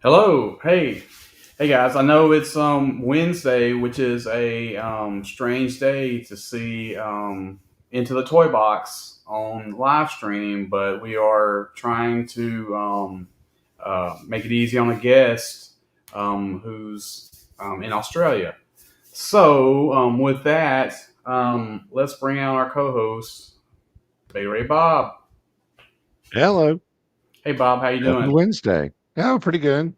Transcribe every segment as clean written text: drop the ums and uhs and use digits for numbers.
Hello. Hey guys. I know it's Wednesday, which is a strange day to see into the toy box on live stream, but we are trying to make it easy on a guest who's in Australia. So with that, let's bring out our co-host, Bay Ray Bob. Hello. Hey Bob, how you Happy doing? Wednesday. Oh, pretty good.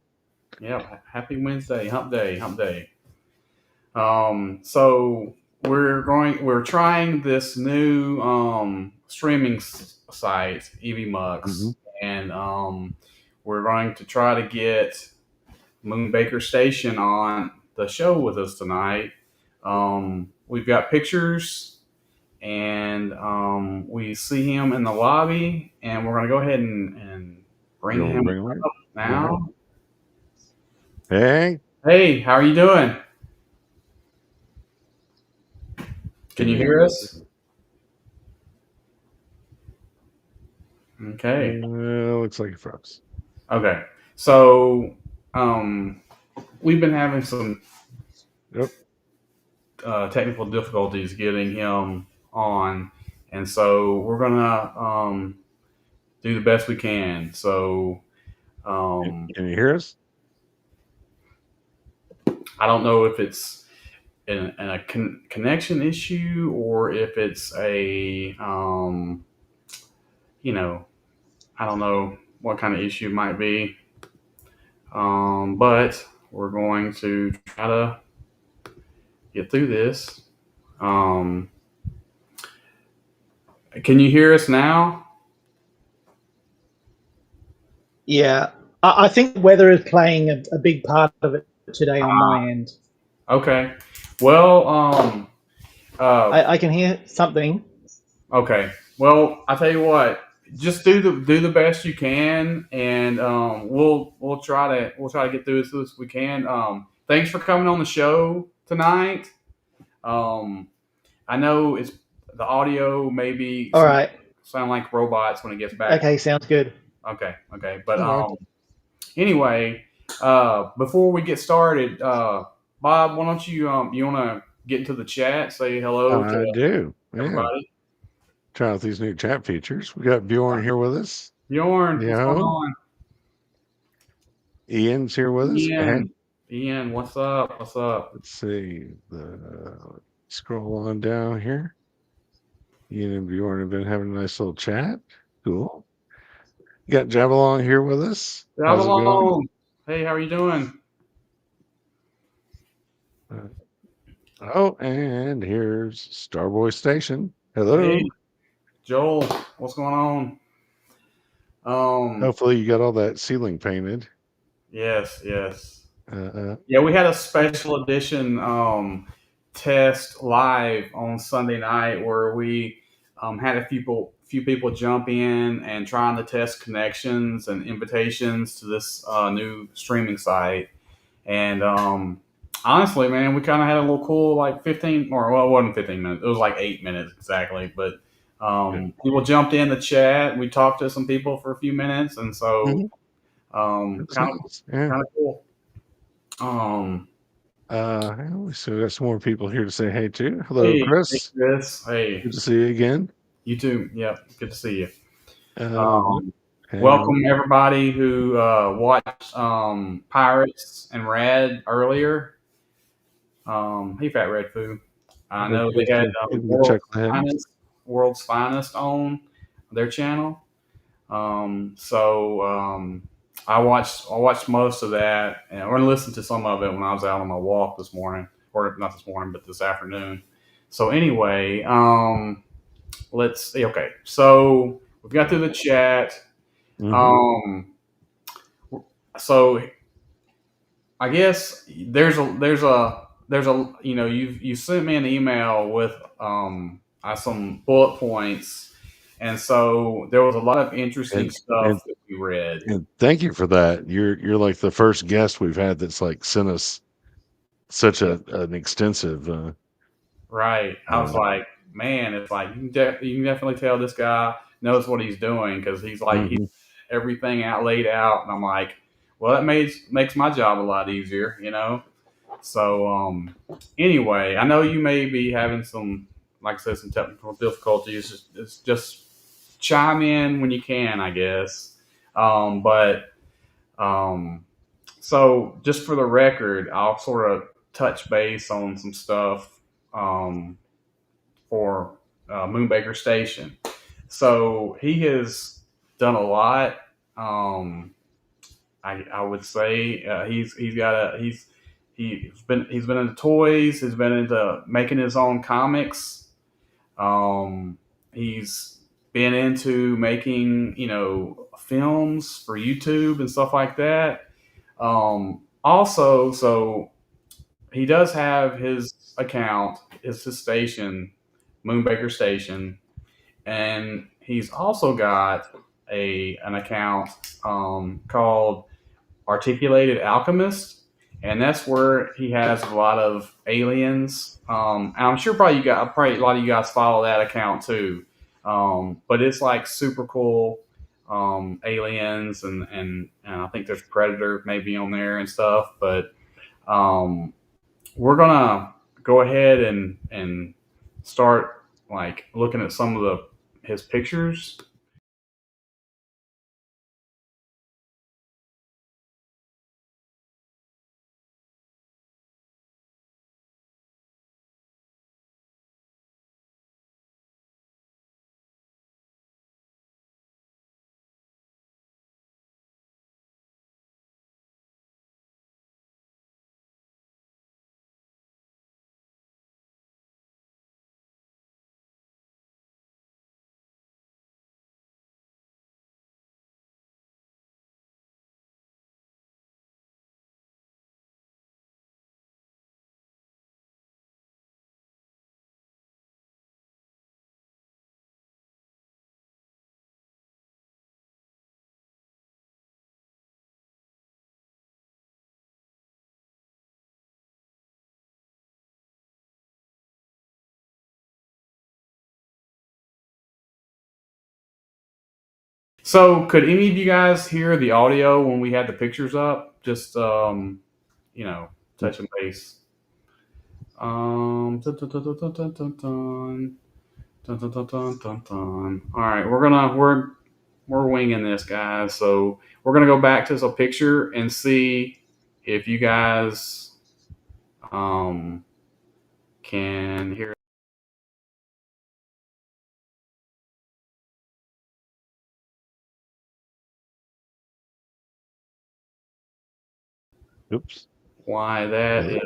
Yeah, happy Wednesday, hump day, hump day. So we're trying this new streaming site, hmm EV and we're going to try to get Moon Baker Station on the show with us tonight. We've got pictures, and we see him in the lobby, and we're going to go ahead and You bring want me to him bring them in? up All right. now. Hey. Hey, how are you doing? Can Can you you? hear us? Okay. Looks like it froze. Okay. So um, we've been having some Yep. technical difficulties getting him on, and so we're gonna do the best we can. So um, Can you hear us? I don't know if it's in a connection issue or if it's a you know I don't know what kind of issue it might be, but we're going to try to get through this. Um, can you hear us now? Yeah, I think weather is playing a big part of it today on my end. Okay. Well, uh, I can hear something. okay. Well, I tell you what, just do the best you can, and we'll try to get through as soon as we can. Thanks for coming on the show tonight. Um, I know it's the audio maybe All right. sound like robots when it gets back. Okay, sounds good. Okay, but All right. anyway, before we get started, Bob, why don't you want to get into the chat, say hello I to do. Yeah. everybody. Try out these new chat features. We got Bjorn here with us. Bjorn, what's going Yo. on? Ian's here with us. Hey. Ian, what's up? What's up? Let's see. Scroll on down here. Ian and Bjorn have been having a nice little chat. Cool. You got Jabalong here with us. Drive How's it going? along. Hey, how are you doing? Uh, Oh, and here's Starboy Station. Hey, Hello. Joel, what's going on? Um, Hopefully you got all that ceiling painted. yes, yes. Uh, uh, Yeah, we had a special edition test live on Sunday night where we had a few people jump in and trying to test connections and invitations to this new streaming site. And honestly, man, we kind of had a little cool like 15 or well, it wasn't 15 minutes. It was like 8 minutes exactly. But yeah. people jumped in the chat. We talked to some people for a few minutes, and so Mhm. It was kind of nice. Yeah. kind of cool. Um, So we got some more people here to say hey to. Hello, hey, Chris. Chris. Hey, Good to see you again. you too. Yep, good to see you. Um, Um, and welcome everybody who watched Pirates and Red earlier. Hey, Fat Red Foo. I know they had go check that. World's Finest on their channel. So I watched most of that and or listened to some of it when I was out on my walk this morning, or not this morning, but this afternoon. So anyway, let's see. Okay, so we've got through the chat. hmm Um, so I guess there's a you sent me an email with some bullet points, and so there was a lot of interesting And and stuff that we read. and thank you for that. You're like the first guest we've had that's like sent us such Yeah. an extensive. Right. I was Uh, like, man, it's like you can definitely tell this guy knows what he's doing because he's like he's mhm. everything out laid out, and I'm like, Well, that makes my job a lot easier, you know. So anyway, I know you may be having some, like I said, some technical difficulties. Just chime in when you can, I guess. But so just for the record, I'll sort of touch base on some stuff um, for Moonbaker Station. So he has done a lot. Um, I would say he's got a he's been into toys. He's been into making his own comics. He's been into making films for YouTube and stuff like that. Also, so he does have his account, his station, Moonbaker Station, and he's also got a an account called Articulated Alchemist, and that's where he has a lot of aliens. And I'm sure probably a lot of you guys follow that account too. But it's like super cool aliens, and I think there's Predator maybe on there and stuff. But um, we're gonna go ahead and start like looking at some of the his pictures. So, could any of you guys hear the audio when we had the pictures up? Just touching base. Dun, dun, dun, dun, dun, dun, dun, dun. Dun, dun, dun, dun, dun, dun. All right, we're winging this, guys. So we're gonna go back to the picture and see if you guys um can hear. Oops. Why that Hello? is.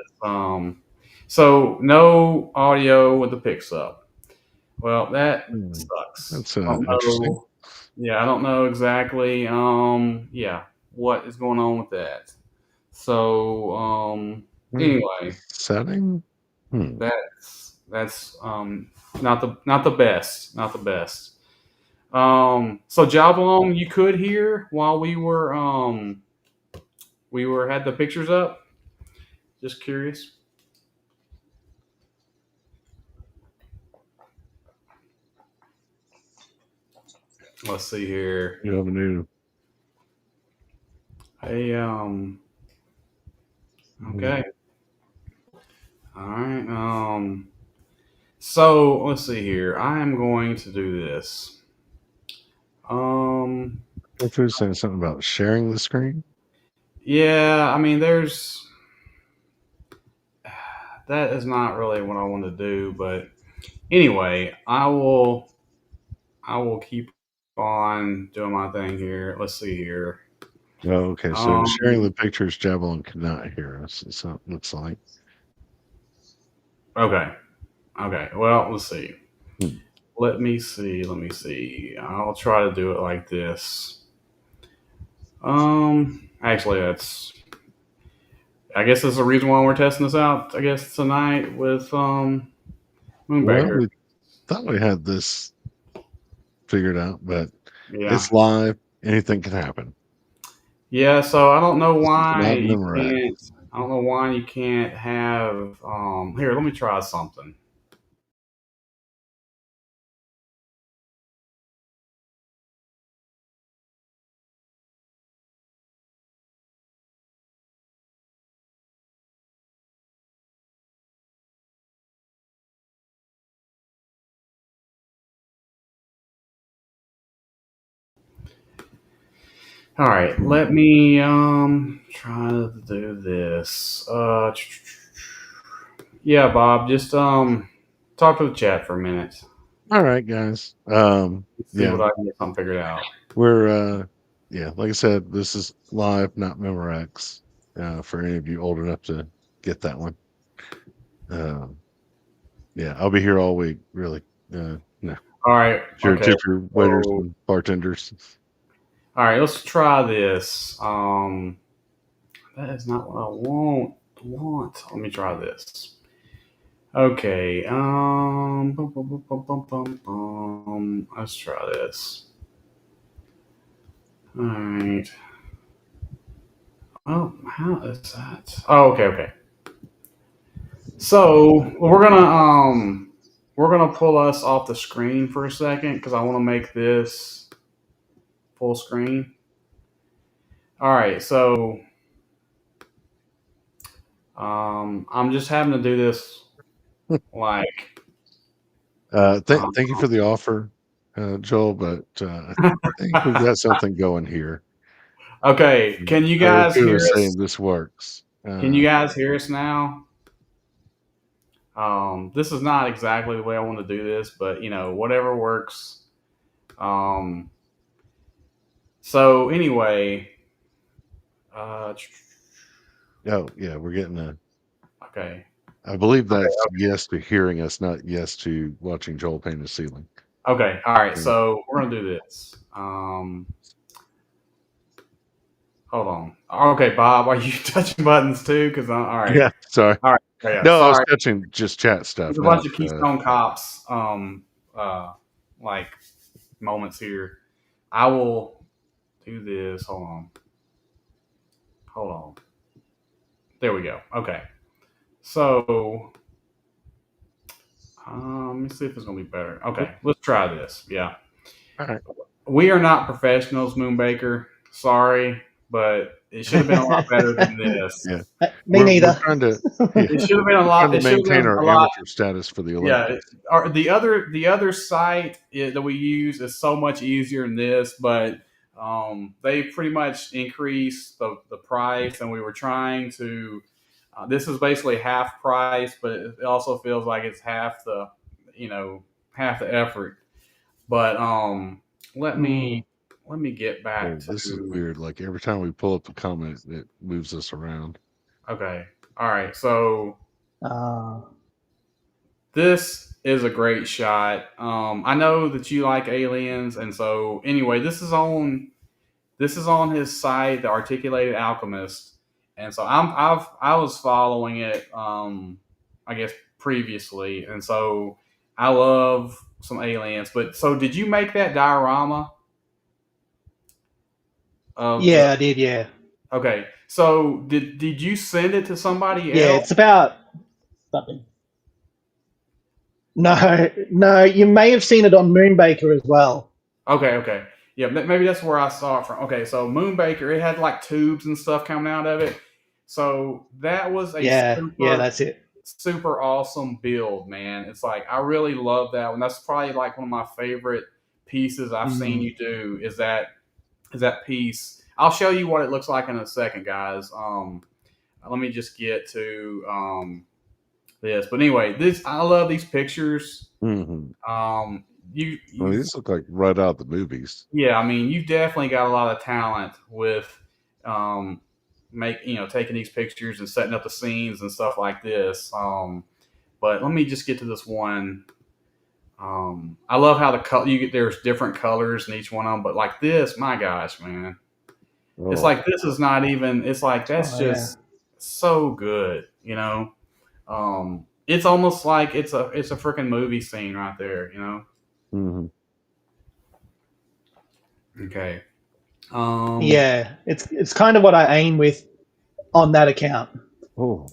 So no audio with the picks up. Well, that Hmm. sucks. That's I don't interesting. know. Yeah, I don't know exactly. Yeah, what is going on with that? So anyway, Setting? Hmm. that's not the best, not the best. So Jabalong, you could hear while we were had the pictures up. Just curious. Let's see here. You have a new. Hey, Hmm. okay, all right. So let's see here. I am going to do this. Um, If you're saying something about sharing the screen, yeah. I mean, there's that is not really what I want to do, but anyway, I will keep on doing my thing here. Let's see here. oh, okay. So sharing Um, the pictures, Javelin cannot hear us. So it looks like. okay. Okay. Well, let's see. Hmm. Let me see. Let me see. I'll try to do it like this. Actually, I guess that's the reason why we're testing this out. I guess tonight with Well, Moonbaker. we thought we had this figured out, but Yeah. it's live. Anything can happen. Yeah. So I don't know This is why not you Memorat. can't. I don't know why you can't have. Here, let me try something. All right, let me try to do this. Yeah, Bob, just talk to the chat for a minute. All right, guys. See Yeah, what I can get something figured out. we're yeah, like I said, this is live, not Memorex. For any of you old enough to get that one. Um, yeah, I'll be here all week. Really. No, All right, sure. okay. Tip your waiters So, and bartenders. all right, let's try this. That is not what I want. Let me try this. Okay. Let's try this. All right. Oh, how is that? Oh, okay, okay. So we're gonna pull us off the screen for a second because I want to make this full screen. All right, so I'm just having to do this like Thank you for the offer, Joel, but I think we've got something going here. okay. Can you guys Two hear is us? saying this works. Can you guys hear us now? This is not exactly the way I want to do this, but whatever works. Um, so anyway, uh, Oh, yeah, we're getting a. okay, I believe okay, that's yes to hearing us, not yes to watching Joel paint the ceiling. okay. All right. Yeah. So we're gonna do this. Hold on. Okay, Bob, are you touching buttons too? Because all right, Yeah, sorry. all right, okay, yeah. No, I was Sorry, touching just chat there's stuff, a not bunch of Keystone Cops uh like moments here. I will do this. Hold on. There we go. Okay. So let me see if it's gonna be better. Okay, let's try this. Yeah, all right. we are not professionals, Moonbaker. Sorry, but it should have been a lot better than this. Yeah. Me We're neither. trying to yeah, It should have been a we're trying lot. to It should have maintain been our a lot. amateur status for the Yeah, Olympics. the other site that we use is so much easier than this, but they pretty much increased the price, and we were trying to. This is basically half price, but it also feels like it's you know, half the effort. But let Hmm. me let me get back Oh, this is to weird. Like every time we pull up the comment, it moves us around. okay. All right, so Uh, this is a great shot. I know that you like aliens, and so anyway, this is on his site, the Articulated Alchemist, and so I was following it. I guess previously, and so I love some aliens. But so did you make that diorama of the? yeah, I did. Yeah, Okay, so did you send it to somebody yeah. else? It's about something. No, no. You may have seen it on Moonbaker as well. Okay, okay. Yeah, maybe that's where I saw it from. Okay, so Moonbaker, it had like tubes and stuff coming out of it. So that was a Yeah, yeah. super, That's it. super awesome build, man. It's like I really love that one. That's probably like one of my favorite pieces I've seen Mm. you do is that piece. I'll show you what it looks like in a second, guys. Let me just get to this. But anyway, this I love these pictures. Hmm. Um, you I mean, you these look like right out of the movies. Yeah, I mean, you've definitely got a lot of talent with um, taking these pictures and setting up the scenes and stuff like this. But let me just get to this one. I love how the color you get. There's different colors in each one of them, but like this, my gosh, man, it's Oh, like this is not even. It's like that's Oh yeah. just so good, you know. It's almost like it's a freaking movie scene right there, you know. hmm. Okay. Um, Yeah, it's kind of what I aim with on that account. Oh,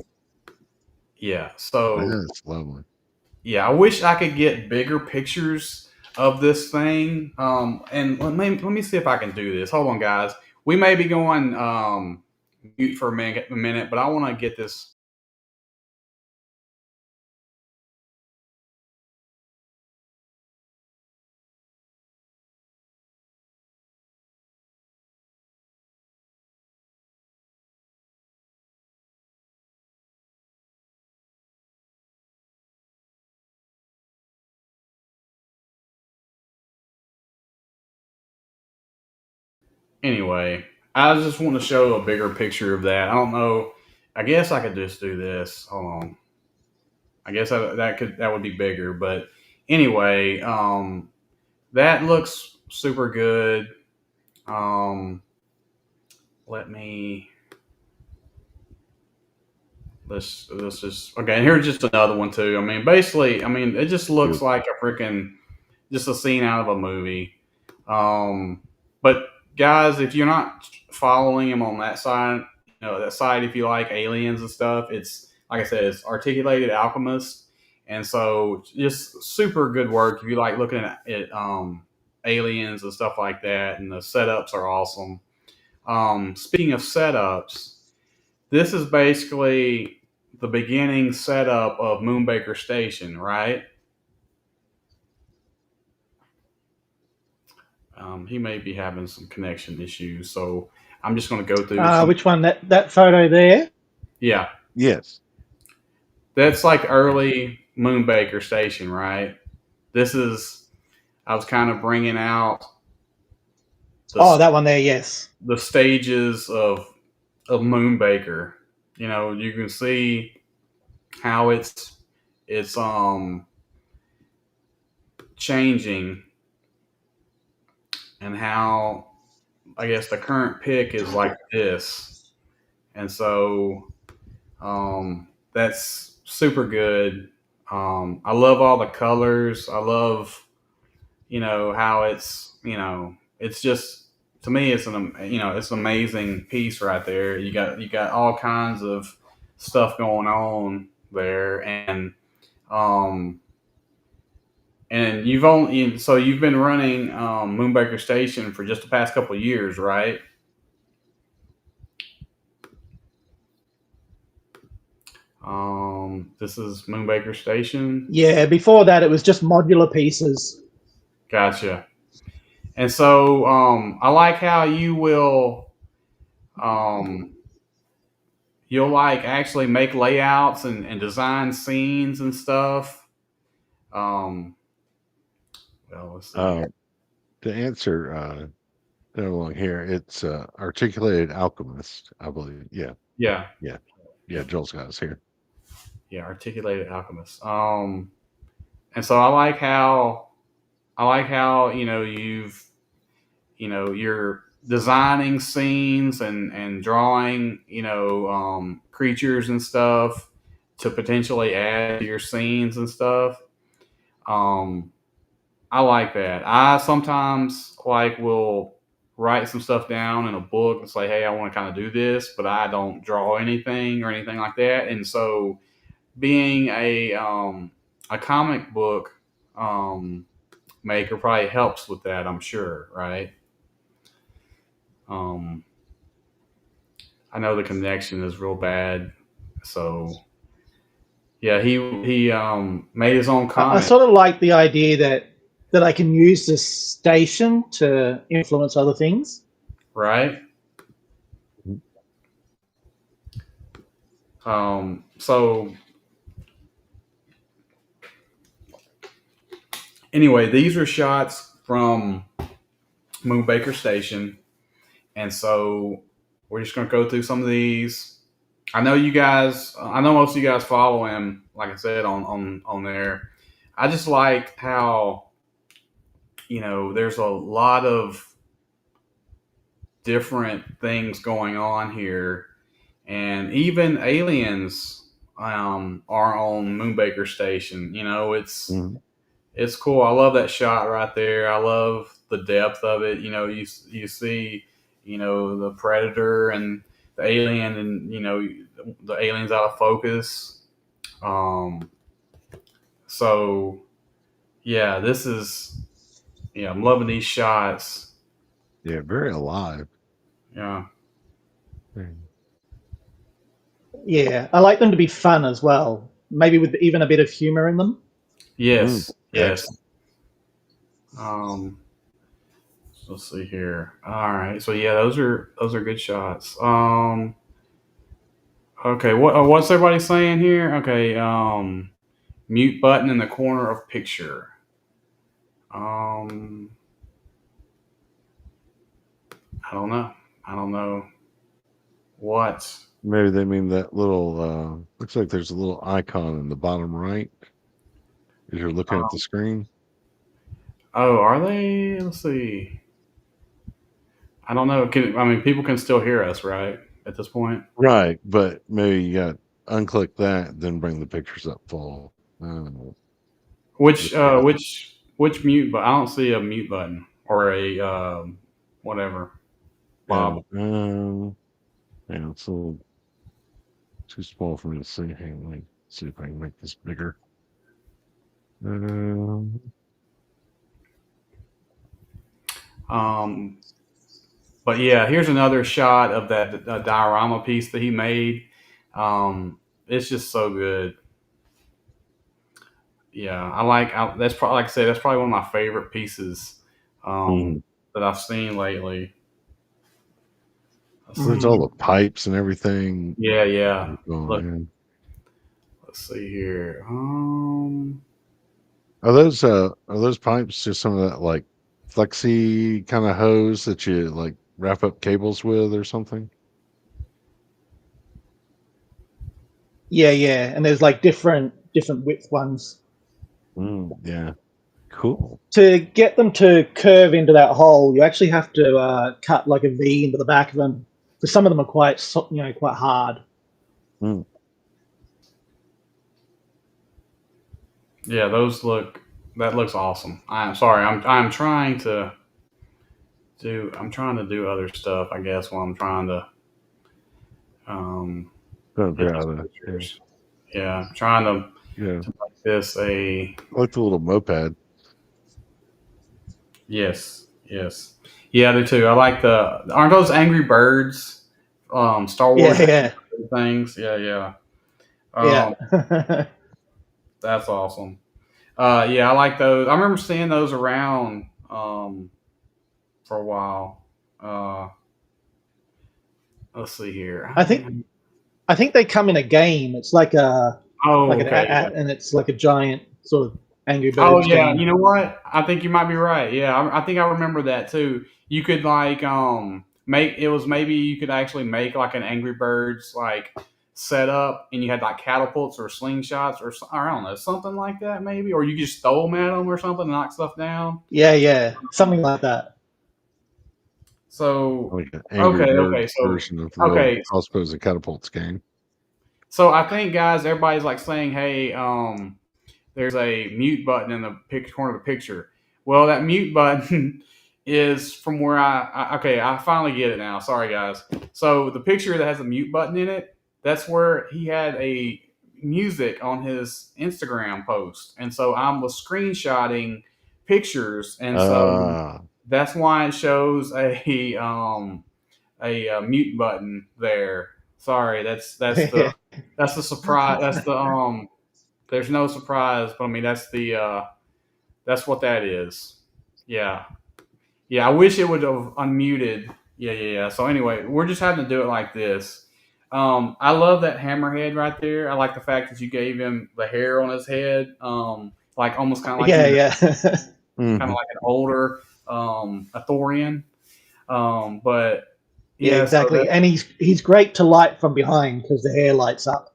yeah. So that's lovely. yeah, I wish I could get bigger pictures of this thing. And let me see if I can do this. Hold on, guys. We may be going mute for a minute, but I want to get this anyway, I just want to show a bigger picture of that. I don't know. I guess I could just do this. Hold on. I guess that would be bigger, but anyway, that looks super good. Um, let me let's just okay. And here's just another one too. I mean, basically, I mean, it just looks Good. like a freaking just a scene out of a movie. Um, but guys, if you're not following him on that side, that side, if you like aliens and stuff, it's like I said, it's Articulated Alchemist, and so just super good work if you like looking at aliens and stuff like that, and the setups are awesome. Speaking of setups, this is basically the beginning setup of Moonbaker Station, right? He may be having some connection issues, so I'm just going to go through some. Which one? That photo there? Yeah, Yes. that's like early Moonbaker Station, right? This is I was kind of bringing out Oh, the that one there. Yes. the stages of Moonbaker. You can see how it's changing, and how I guess the current pick is like this, and so that's super good. I love all the colors. I love how it's just to me it's an amazing piece right there. You got all kinds of stuff going on there, um and you've been running Moonbaker Station for just the past couple of years, right? This is Moonbaker Station. Yeah. Before that, it was just modular pieces. Gotcha. And so I like how um, you'll like actually make layouts and design scenes and stuff. Um, well, let's see Uh, here. to answer along here, it's Articulated Alchemist, I believe. Yeah. Yeah, Yeah. Yeah. Joel's got us here. yeah, Articulated Alchemist. And so I like how you're designing scenes and drawing creatures and stuff to potentially add to your scenes and stuff. Um, I like that. I sometimes like will write some stuff down in a book and say, "Hey, I want to kind of do this," but I don't draw anything or anything like that. And so, being a comic book um, maker probably helps with that. I'm sure, right? Um, I know the connection is real bad, so yeah, he made his own I comic, sort of like the idea that I can use this station to influence other things. right? So anyway, these are shots from Moonbaker Station, and so we're just going to go through some of these. I know you guys. I know most of you guys follow him. Like I said on there, I just like how there's a lot of different things going on here, and even aliens are on Moonbaker Station. Mhm. It's cool. I love that shot right there. I love the depth of it. You see, the predator and the alien, and the alien's out of focus. Um, so yeah, this is I'm loving these shots. Yeah. Very alive. Yeah. Mm. Yeah, I like them to be fun as well. Maybe with even a bit of humor in them. Mm. Yes. Yes. Excellent. Um, let's see here. All right. So yeah, those are good shots. Okay. What's everybody saying here? Okay. Mute button in the corner of picture. Um, don't know. I don't know what. Maybe they mean that little. Looks like there's a little icon in the bottom right as you're looking at the screen. Oh, are they? Let's see. I don't know. I mean, people can still hear us, right? At this point. Right, but maybe you got unclick that, then bring the pictures up full. I don't know. Which Just guess. which mute? But I don't see a mute button or a whatever. Yeah. Bob. Yeah, it's a little too small for me to see. Hang on, let me see if I can make this bigger. Um, Um, but yeah, here's another shot of that diorama piece that he made. It's just so good. Yeah, that's probably like I said, that's probably one of my favorite pieces mhm. that I've seen lately. Let's There's see. all the pipes and everything. Yeah, yeah. Oh Look, man, let's see here. are those pipes just some of that like flexi kind of hose that you like wrap up cables with or something? Yeah, yeah, and there's like different width ones. Yeah, cool. To get them to curve into that hole, you actually have to cut like a V into the back of them, because some of them are quite hard. Mm. Yeah, that looks awesome. I'm sorry. I'm trying to do other stuff, I guess, while I'm trying to um Trying to get figure these out yeah, pictures. Yeah, I'm trying yeah. to make this a I like the little moped. yes, yes. Yeah, I do too. I like the aren't those Angry Birds Star Wars Yeah, yeah, things? Yeah, yeah. Um yeah. that's awesome. Yeah, I like those. I remember seeing those around for a while. Uh let's see here. I think I think they come in a game. It's like Oh, an okay. at, and it's like a giant sort of Angry Oh Birds yeah, game. you know what? I think you might be right. Yeah, I think I remember that too. You could like make it was maybe you could actually make like an Angry Birds like setup, and you had like catapults or slingshots or I don't know something like that maybe, or you just throw them at them or something, and knock stuff down. Yeah, yeah, something like that. So Like an Angry okay, Birds version of the old okay, crossbows and catapults game. so I think guys, everybody's like saying, hey, there's a mute button in the corner of the picture. Well, that mute button is from where okay, I finally get it now. Sorry, guys. So the picture that has a mute button in it, that's where he had a music on his Instagram post, and so I was screenshotting pictures, and so Ah, that's why it shows a mute button there. Sorry, that's the surprise. That's the there's no surprise, but I mean that's what that is. Yeah, yeah. I wish it would have unmuted. Yeah, yeah, yeah. So anyway, we're just having to do it like this. I love that hammerhead right there. I like the fact that you gave him the hair on his head, like almost kind of like Yeah, he's yeah, kind of mhm. like an older Athorian. But yeah, yeah, so that exactly. And he's great to light from behind because the hair lights up.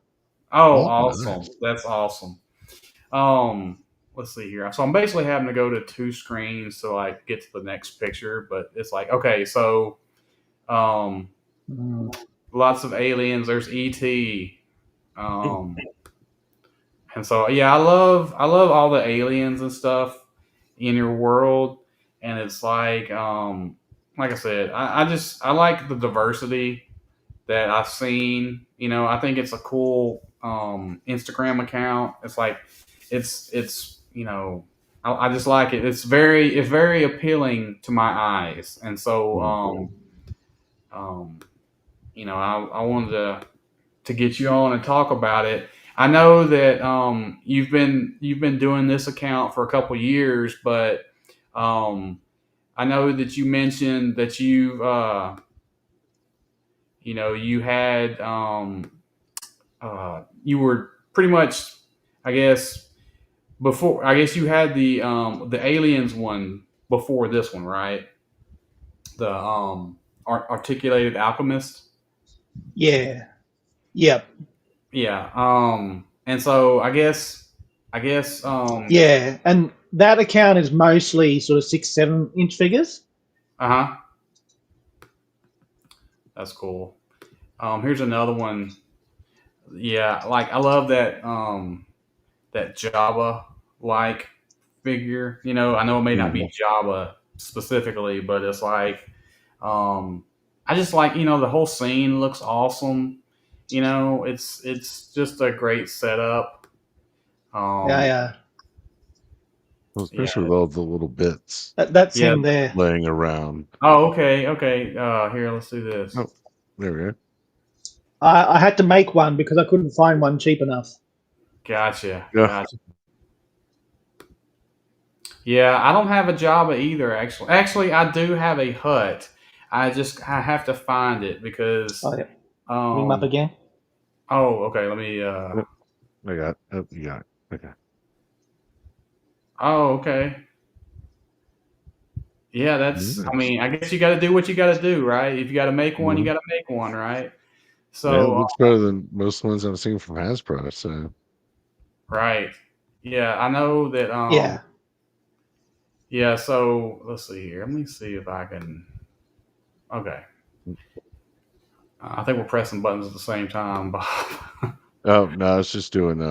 oh, Oh, awesome. nice. That's awesome. Um, let's see here. So I'm basically having to go to two screens to like get to the next picture, but it's like okay, so um, Mm. lots of aliens. There's ET. Um, and so yeah, I love all the aliens and stuff in your world, and it's like I said, I like the diversity that I've seen. I think it's a cool Instagram account. It's like it's I just like it. It's very appealing to my eyes, and so Mm. um, I wanted to get you on and talk about it. I know that you've been doing this account for a couple years, but um, I know that you mentioned that you had you were pretty much, I guess, before. I guess you had the aliens one before this one, right? The Articulated Alchemist. Yeah. Yep. Yeah. And so I guess Yeah. And that account is mostly sort of 6, 7 inch figures. uh-huh. That's cool. Here's another one. Yeah, like I love that Java like figure. You know, I know it may not be Mhm. Java specifically, but it's like I just like, you know, the whole scene looks awesome. You know, it's just a great setup. Yeah, Um yeah. Well, yeah. especially with all the little bits That's Yeah. him there. laying around. Oh, okay, okay. Here, let's do this. Oh, there we go. I had to make one because I couldn't find one cheap enough. Gotcha. Yeah. Gotcha. Yeah, I don't have a Java either. Actually, I do have a hut. I have to find it Oh, because yeah. Bring him up um. again. Oh, okay. Let me. Oh, I got. Oh, you got it. Okay. Oh, okay. Yeah, that's. I Nice. mean, I guess you got to do what you got to do, right? If you got to make one, you Mhm. got to make one, right? Yeah, it So, looks better than most ones I've seen from Hasbro. So right. Yeah, I know that. Yeah. Yeah. So let's see here. Let me see if I can. Okay. I think we're pressing buttons at the same time, Bob. oh no, it's just doing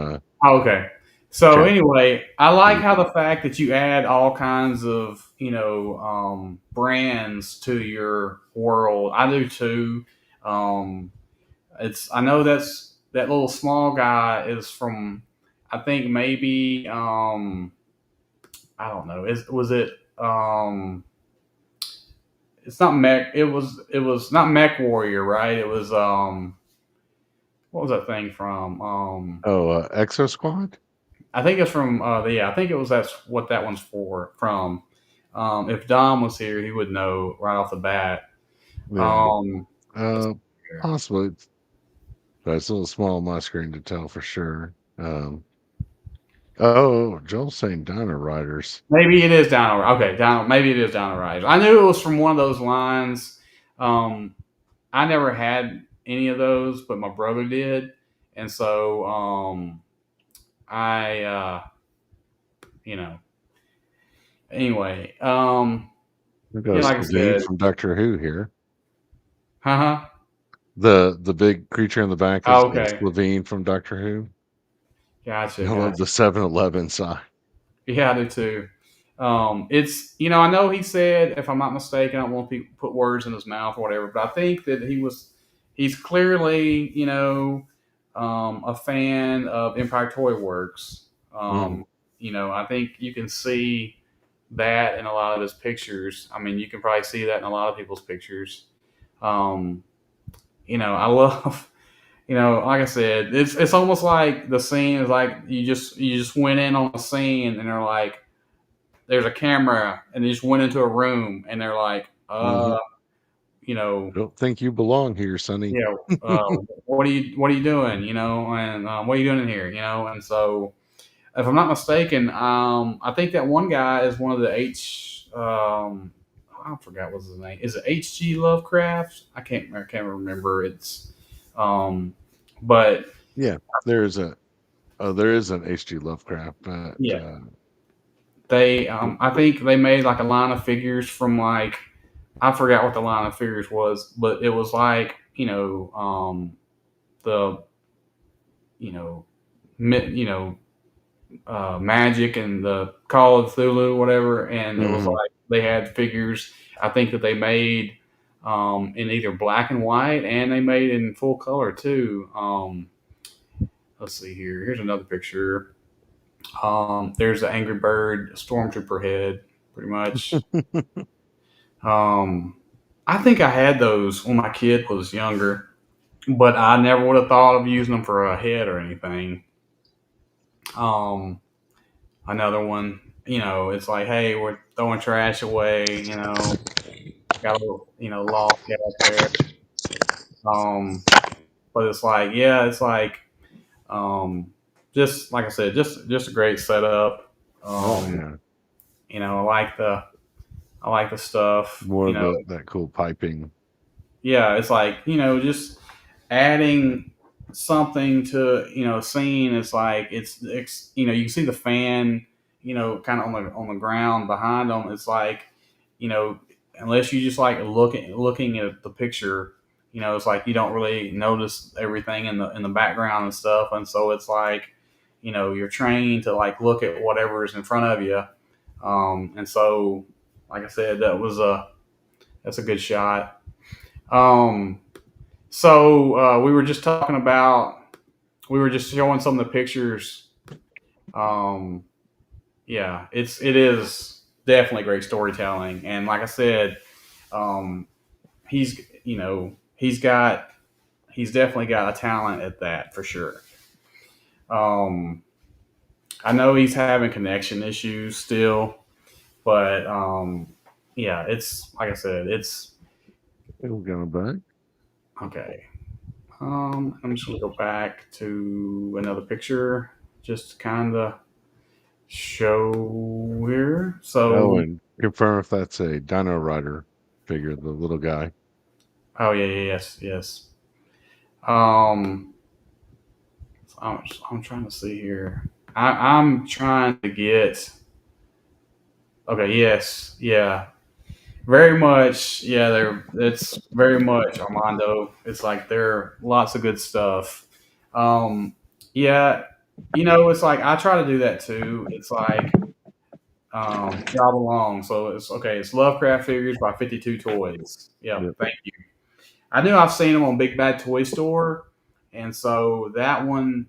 Oh, okay. So count. anyway, I like how the fact that you add all kinds of, you know, brands to your world. I do too. Um, it's I know that little small guy is from, I think maybe I don't know. Was it it's not Mech. It was not Mech Warrior, right? It was what was that thing from? Exo Squad. I think it's from yeah, I think it was that's what that one's for from. If Dom was here, he would know right off the bat. Yeah. Um, let's Uh, see here. possibly, but it's a little small on my screen to tell for sure. Oh, Joel's saying Dino Riders. Maybe it is down. Okay, down. Maybe it is down the rise. I knew it was from one of those lines. Um, I never had any of those, but my brother did, and so I you know anyway We yeah, got like I Spavine said, from Doctor Who here. huh. The big creature in the back is Oh, okay, Spavine from Doctor Who. gotcha, I love gotcha. the 7-Eleven sign. Yeah, I do too. It's I know he said, if I'm not mistaken, I don't want to put words in his mouth or whatever, but I think that he's clearly a fan of Empire Toy Works. Mm. I think you can see that in a lot of his pictures. I mean, you can probably see that in a lot of people's pictures. Um, I love. Like I said, it's almost like the scene is like you just went in on a scene and they're like, there's a camera and they just went into a room and they're like, Hmm. you know, Don't think you belong here, Sonny. yeah, uh, what are you doing? And what are you doing in here? And so if I'm not mistaken, I think that one guy is one of the I forgot what's his name. Is it H.G. Lovecraft? I can't remember. It's but Yeah, there is a there is an H.G. Lovecraft, but yeah, they I think they made like a line of figures from like I forgot what the line of figures was, but it was like the you know Magic and the Call of Cthulhu, whatever, and it was mhm. like they had figures. I think that they made in either black and white, and they made in full color too. Let's see here. Here's another picture. There's the Angry Bird Stormtrooper head, pretty much. Um, I think I had those when my kid was younger, but I never would have thought of using them for a head or anything. Um, Another one, it's like, hey, we're throwing trash away, got a little, loft head up there. Um, but it's like, yeah, it's like, just like I said, just a great setup. Oh Um, yeah, I like the stuff. more of the that cool piping. yeah, it's like, just adding something to, a scene. It's like it's you can see the fan, kind of on the ground behind them. It's like, you know, unless you just like looking at the picture, it's like you don't really notice everything in the background and stuff. And so it's like, you're trained to like look at whatever is in front of you. And so, like I said, that's a good shot. Um, so we were just talking about, we were just showing some of the pictures. Um, yeah, it is definitely great storytelling, and like I said, um, he's he's definitely got a talent at that for sure. Um, I know he's having connection issues still, but yeah, it's like I said, it's It'll go back. okay. I'm just gonna go back to another picture, just to kind of show here. Oh, So, and confirm if that's a Dino Rider figure, the little guy. oh yeah, yeah, yes, yes. Um, I'm trying to see here. I'm trying to get. Okay, yes, yeah, very much. Yeah, it's very much Armando. It's like there are lots of good stuff. Um, yeah, it's like I try to do that too. It's like job along. So it's okay. It's Lovecraft Figures by 52 Toys. Yep, Yep. thank you. I knew I've seen them on Big Bad Toy Store, and so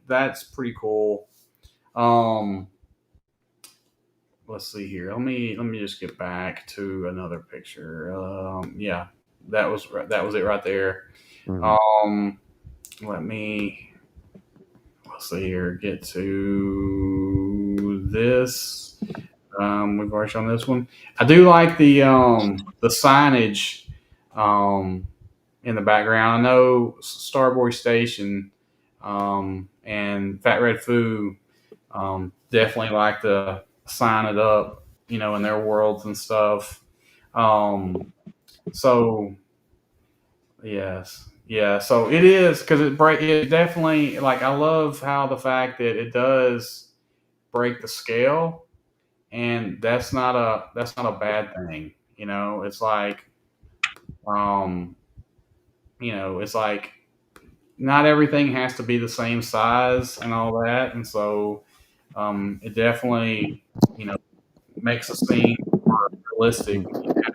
that's pretty cool. Um, let's see here. Let me just get back to another picture. Yeah, that was it right there. Mhm. Um, let me let's see here. Get to this. We've already shown this one. I do like the signage um, in the background. I know Starboy Station and Fat Red Foo definitely like to sign it up, in their worlds and stuff. Um, so yes, yeah. So it is because it definitely like I love how the fact that it does break the scale, and that's not a bad thing. It's like um, it's like not everything has to be the same size and all that, and so it definitely you know makes a scene more realistic. Mhm.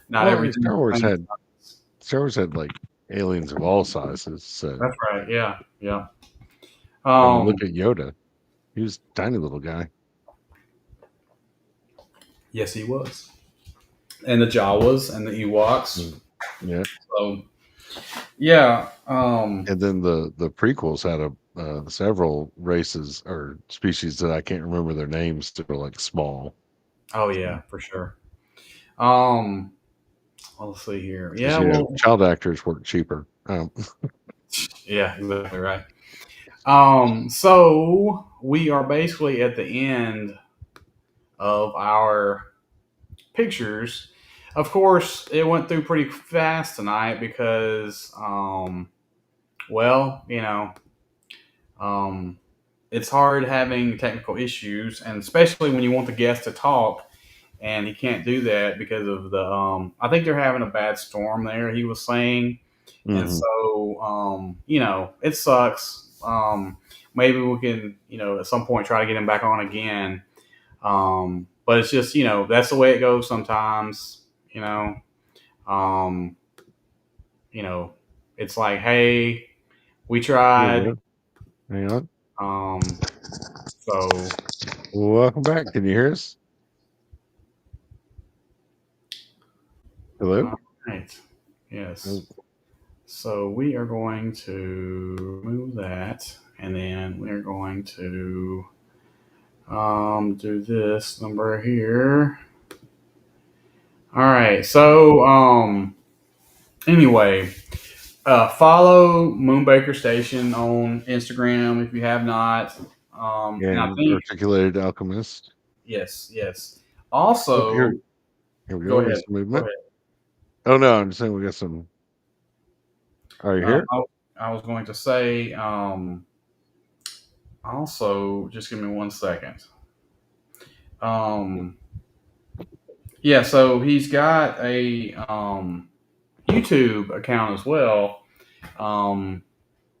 Not Well, and everything is the same size. Star Wars had like aliens of all sizes. So That's right. Yeah, yeah. I mean, look Um, at Yoda. He was a tiny little guy. yes, he was, and the Jawas and the Ewoks. Mm. Yeah, So yeah, and then the prequels had several races or species that I can't remember their names that were like small. oh yeah, for sure. Um, let's see here. Because Yeah, well, child actors work cheaper. yeah, exactly right. So we are basically at the end of our pictures. Of course, it went through pretty fast tonight because, well, um, it's hard having technical issues, and especially when you want the guest to talk, and he can't do that because of the. I think they're having a bad storm there. He was saying, and Hmm. so it sucks. Maybe we can, at some point try to get him back on again. But it's just, that's the way it goes sometimes. You know, um, you know, it's like, hey, we There we tried. go. Hang on. Um, so, Welcome back. Can you hear us? Hello? all right, Oh, yes. So we are going to remove that, and then we're going to do this number here. All right. So anyway, follow Moonbaker Station on Instagram if you have not. And I and think Articulated Alchemist. yes, yes. Oh, Also, here we go go. We got ahead. some Go movement. ahead. Oh no, I'm just saying we got some Are you Uh, here? I was going to say, also, just give me 1 second. Um, yeah, so he's got a YouTube account as well. Um,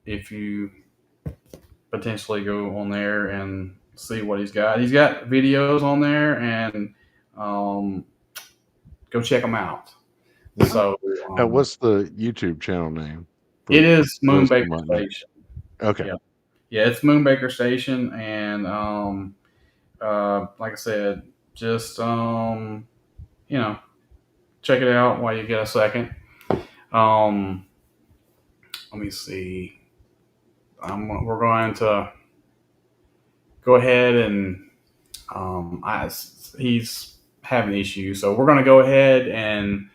if you potentially go on there and see what he's got videos on there, and um, go check them out. Okay. So What's the YouTube channel name it for is those who Moonbaker might know? Station. Okay. Yeah, yeah, it's Moonbaker Station, and like I said, just you know, check it out while you get a second. Um, let me see. We're going to go ahead and he's having issues, so we're going to go ahead and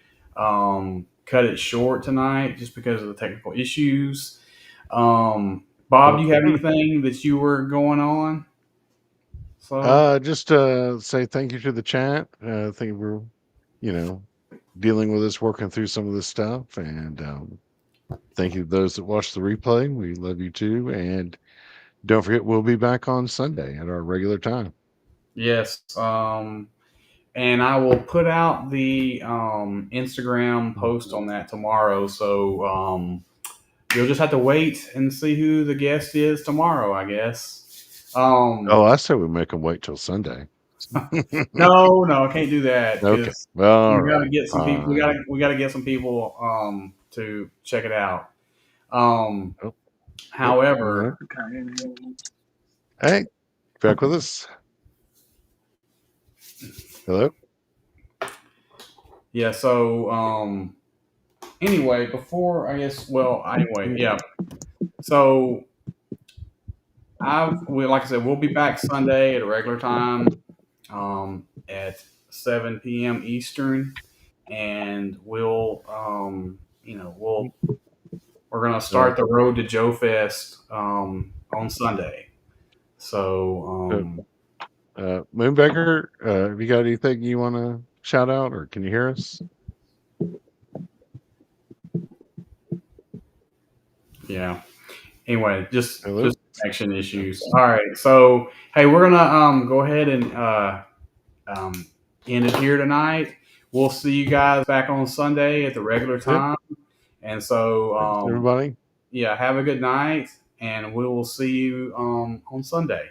cut it short tonight, just because of the technical issues. Bob, do you have anything that you were going on? So Just say thank you to the chat. I think we're, you know, dealing with this, working through some of this stuff, and thank you to those that watch the replay. We love you too, and don't forget we'll be back on Sunday at our regular time. yes, and I will put out the Instagram post on that tomorrow. So you'll just have to wait and see who the guest is tomorrow, I guess. Oh, I say we make them wait till Sunday. No, I can't do that Okay. because All we got to right. get some people. Fine. We got to get some people to check it out. Um, Oh, however, no. Hey, back with us. Hello. yeah. So anyway, before I guess, well, anyway, yeah. So like I said, we'll be back Sunday at a regular time, at 7 p.m. Eastern, and we're gonna Uh, start the road to Joe Fest on Sunday. So uh, Moonbaker, have you got anything you want to shout out, or can you hear us? yeah. Anyway, Hello. just connection issues. All right. So hey, we're gonna go ahead and um, end it here tonight. We'll see you guys back on Sunday at the regular Yep. time. And so Thanks, everybody. yeah, have a good night, and we will see you on Sunday.